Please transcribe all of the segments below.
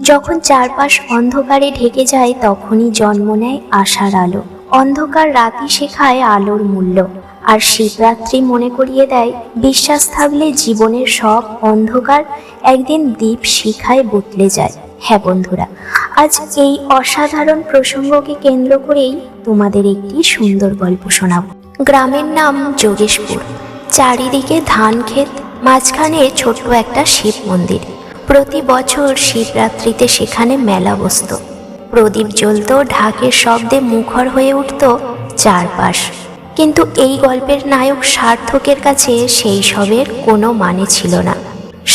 যখন চারপাশ অন্ধকারে ঢেকে যায় তখনই জন্ম নেয় আশার আলো। অন্ধকার রাতই শেখায় আলোর মূল্য, আর শিবরাত্রি মনে করিয়ে দেয় বিশ্বাস থাকলে জীবনের সব অন্ধকার একদিন দীপ শিখায় বদলে যায়। হ্যাঁ বন্ধুরা, আজ এই অসাধারণ প্রসঙ্গকে কেন্দ্র করেই তোমাদের একটি সুন্দর গল্প শোনাব। গ্রামের নাম যোগেশপুর। চারিদিকে ধান ক্ষেত, মাঝখানে ছোট্ট একটা শিব মন্দির। প্রতি বছর শিবরাত্রিতে সেখানে মেলা বসত। প্রদীপ জ্বলত, ঢাকের শব্দে মুখর হয়ে উঠত চারপাশ। কিন্তু এই গল্পের নায়ক সার্থকের কাছে সেই সবের কোনো মানে ছিল না।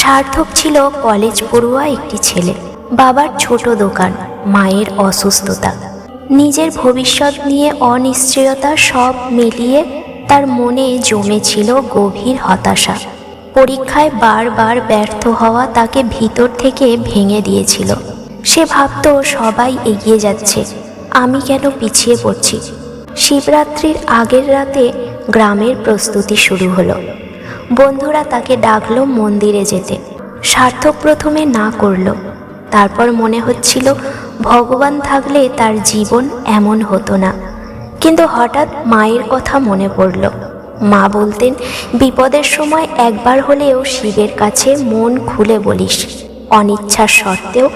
সার্থক ছিল কলেজ পড়ুয়া একটি ছেলে। বাবার ছোট দোকান, মায়ের অসুস্থতা, নিজের ভবিষ্যৎ নিয়ে অনিশ্চয়তা, সব মিলিয়ে তার মনে জমেছিল গভীর হতাশা। পরীক্ষায় বারবার ব্যর্থ হওয়া তাকে ভিতর থেকে ভেঙে দিয়েছিল। সে ভাবত সবাই এগিয়ে যাচ্ছে, আমি কেন পিছিয়ে পড়ছি। শিবরাত্রির আগের রাতে গ্রামের প্রস্তুতি শুরু হলো। বন্ধুরা তাকে ডাকলো মন্দিরে যেতে। সার্থক প্রথমে না করলো। তারপর মনে হচ্ছিল ভগবান থাকলে তার জীবন এমন হতো না। কিন্তু হঠাৎ মায়ের কথা মনে পড়ল। মা বলতেন, বিপদের সময় একবার হলেও শিবের কাছে মন খুলে বলিস। অনিচ্ছার সত্ত্বেও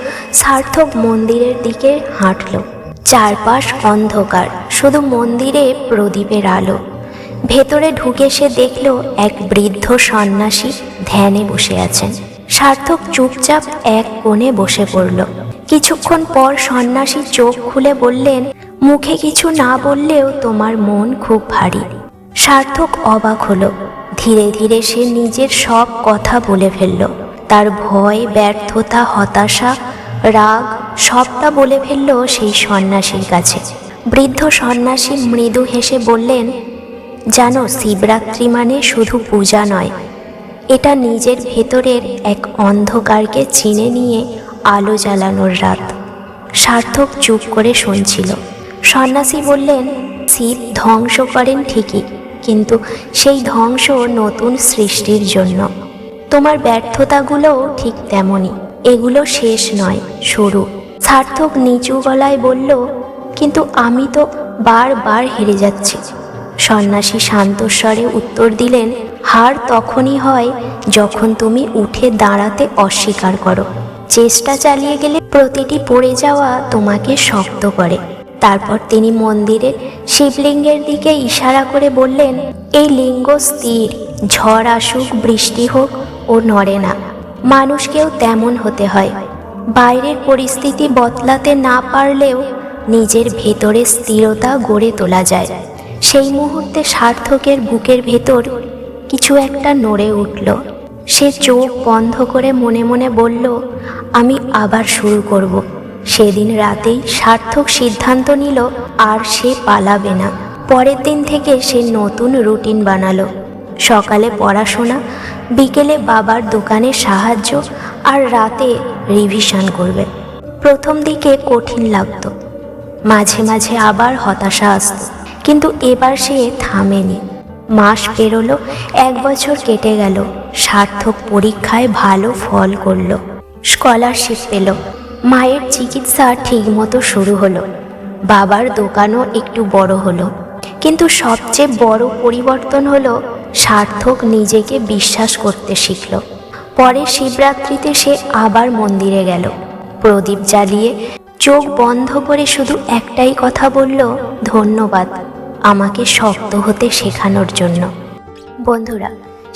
সার্থক মন্দিরের দিকে হাঁটল। চারপাশ অন্ধকার, শুধু মন্দিরে প্রদীপের আলো। ভেতরে ঢুকে সে দেখল এক বৃদ্ধ সন্ন্যাসী ধ্যানে বসে আছেন। সার্থক চুপচাপ এক কোণে বসে পড়ল। কিছুক্ষণ পর সন্ন্যাসী চোখ খুলে বললেন, মুখে কিছু না বললেও তোমার মন খুব ভারী। সার্থক অবাক হলো। ধীরে ধীরে সে নিজের সব কথা বলে ফেলল। তার ভয়, ব্যর্থতা, হতাশা, রাগ সবটা বলে ফেলল সেই সন্ন্যাসীর কাছে। বৃদ্ধ সন্ন্যাসী মৃদু হেসে বললেন, জানো, শিবরাত্রি মানে শুধু পূজা নয়, এটা নিজের ভেতরের এক অন্ধকারকে চিনে নিয়ে আলো জ্বালানোর রাত। সার্থক চুপ করে শুনছিল। সন্ন্যাসী বললেন, শিব ধ্বংস করেন ঠিকই, কিন্তু সেই ধ্বংস নতুন সৃষ্টির জন্য। তোমার ব্যর্থতাগুলোও ঠিক তেমনই, এগুলো শেষ নয়, শুরু। সার্থক নিচু গলায় বলল, কিন্তু আমি তো বারবার হেরে যাচ্ছি। সন্ন্যাসী শান্তস্বরে উত্তর দিলেন, হার তখনই হয় যখন তুমি উঠে দাঁড়াতে অস্বীকার করো। চেষ্টা চালিয়ে গেলে প্রতিটি পড়ে যাওয়া তোমাকে শক্ত করে। তারপর তিনি মন্দিরের শিবলিঙ্গের দিকে ইশারা করে বললেন, এই লিঙ্গ স্থির, ঝড় আসুক, বৃষ্টি হোক, ও নড়ে না। মানুষকেও তেমন হতে হয়। বাইরের পরিস্থিতি বদলাতে না পারলেও নিজের ভেতরে স্থিরতা গড়ে তোলা যায়। সেই মুহূর্তে সার্থকের বুকের ভেতর কিছু একটা নড়ে উঠল। সে চোখ বন্ধ করে মনে মনে বলল, আমি আবার শুরু করব। সেদিন রাতেই সার্থক সিদ্ধান্ত নিল, আর সে পালাবে না। পরের দিন থেকে সে নতুন রুটিন বানালো। সকালে পড়াশোনা, বিকেলে বাবার দোকানে সাহায্য, আর রাতে রিভিশন করবে। প্রথম দিকে কঠিন লাগতো, মাঝে মাঝে আবার হতাশা আসত, কিন্তু এবার সে থামেনি। মাস পেরোলো, 1 বছর কেটে গেল। সার্থক পরীক্ষায় ভালো ফল করল, স্কলারশিপ পেল, মায়ের চিকিৎসা ঠিকমতো শুরু হলো, বাবার দোকানও একটু বড় হলো। কিন্তু সবচেয়ে বড় পরিবর্তন হলো সার্থক নিজেকে বিশ্বাস করতে শিখল। পরে শিবরাত্রিতে সে আবার মন্দিরে গেল। প্রদীপ জ্বালিয়ে চোখ বন্ধ করে শুধু একটাই কথা বলল, ধন্যবাদ আমাকে শক্ত হতে শেখানোর জন্য। বন্ধুরা,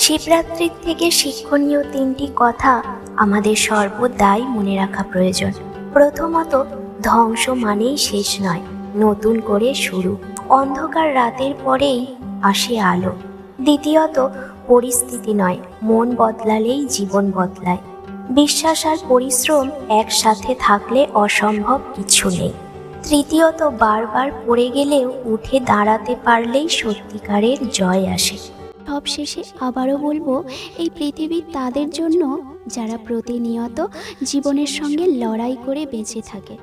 শিবরাত্রির থেকে শিক্ষণীয় 3টি কথা আমাদের সর্বদাই মনে রাখা প্রয়োজন। প্রথমত, ধ্বংস মানেই শেষ নয়, নতুন করে শুরু। অন্ধকার রাতের পরেই আসে আলো। দ্বিতীয়ত, পরিস্থিতি নয়, মন বদলালেই জীবন বদলায়। বিশ্বাস আর পরিশ্রম একসাথে থাকলে অসম্ভব কিছু নেই। তৃতীয়ত, বারবার পড়ে গেলেও উঠে দাঁড়াতে পারলেই সত্যিকারের জয় আসে। সবশেষে আবারও বলবো, এই পৃথিবী তাদের জন্য যারা প্রতিনিয়ত জীবনের সঙ্গে লড়াই করে বেঁচে থাকে।